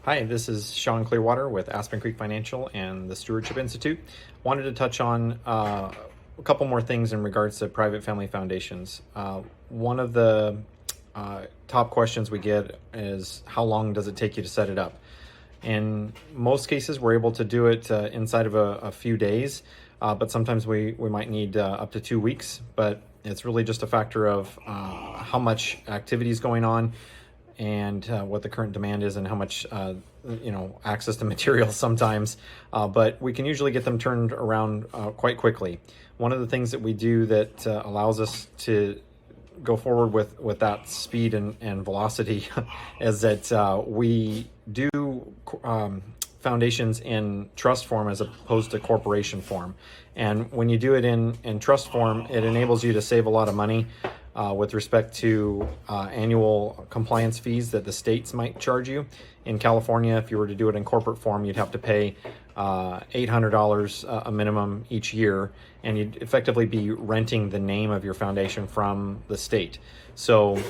Hi, this is Shaun Clearwater with Aspen Creek Financial and the Stewardship Institute. Wanted to touch on a couple more things in regards to private family foundations. One of the top questions we get is, how long does it take you to set it up? In most cases, we're able to do it inside of a few days, but sometimes we might need up to 2 weeks. But it's really just a factor of how much activity is going on, and what the current demand is, and how much access to materials sometimes, but we can usually get them turned around quite quickly. One of the things that we do that allows us to go forward with that speed and velocity is that we do foundations in trust form as opposed to corporation form. And when you do it in trust form, it enables you to save a lot of money with respect to annual compliance fees that the states might charge you. In California, if you were to do it in corporate form, you'd have to pay $800 a minimum each year, and you'd effectively be renting the name of your foundation from the state. So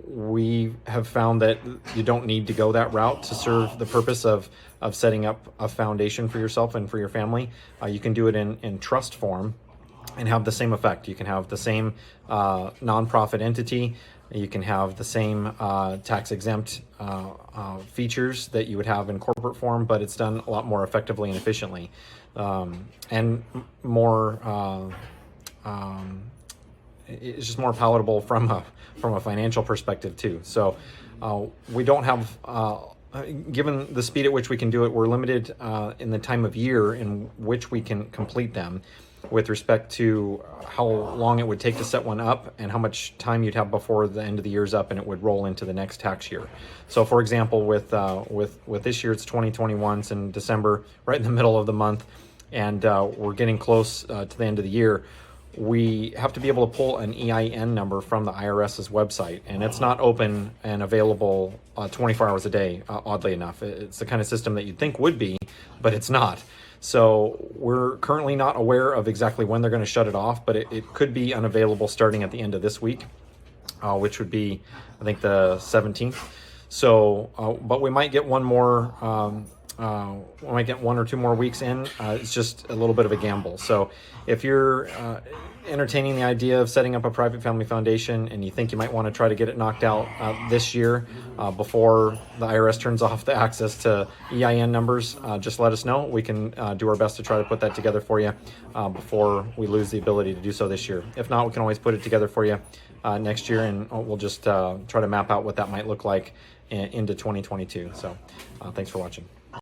we have found that you don't need to go that route to serve the purpose of setting up a foundation for yourself and for your family. You can do it in trust form and have the same effect. You can have the same nonprofit entity. You can have the same tax-exempt features that you would have in corporate form, but it's done a lot more effectively and efficiently, and more. It's just more palatable from a financial perspective too. So we don't have. Given the speed at which we can do it, we're limited in the time of year in which we can complete them, with respect to how long it would take to set one up and how much time you'd have before the end of the year's up and it would roll into the next tax year. So for example, with this year, it's 2021, it's in December, right in the middle of the month, and we're getting close to the end of the year. We have to be able to pull an EIN number from the IRS's website, and it's not open and available 24 hours a day, oddly enough. It's the kind of system that you'd think would be, but it's not. So we're currently not aware of exactly when they're going to shut it off, but it could be unavailable starting at the end of this week, which would be, I think, the 17th. So, but we might get one more, we might get 1 or 2 more weeks in. It's just a little bit of a gamble. So if you're entertaining the idea of setting up a private family foundation and you think you might want to try to get it knocked out this year before the IRS turns off the access to EIN numbers, just let us know. We can do our best to try to put that together for you before we lose the ability to do so this year. If not, we can always put it together for you next year, and we'll just try to map out what that might look like into 2022. So thanks for watching.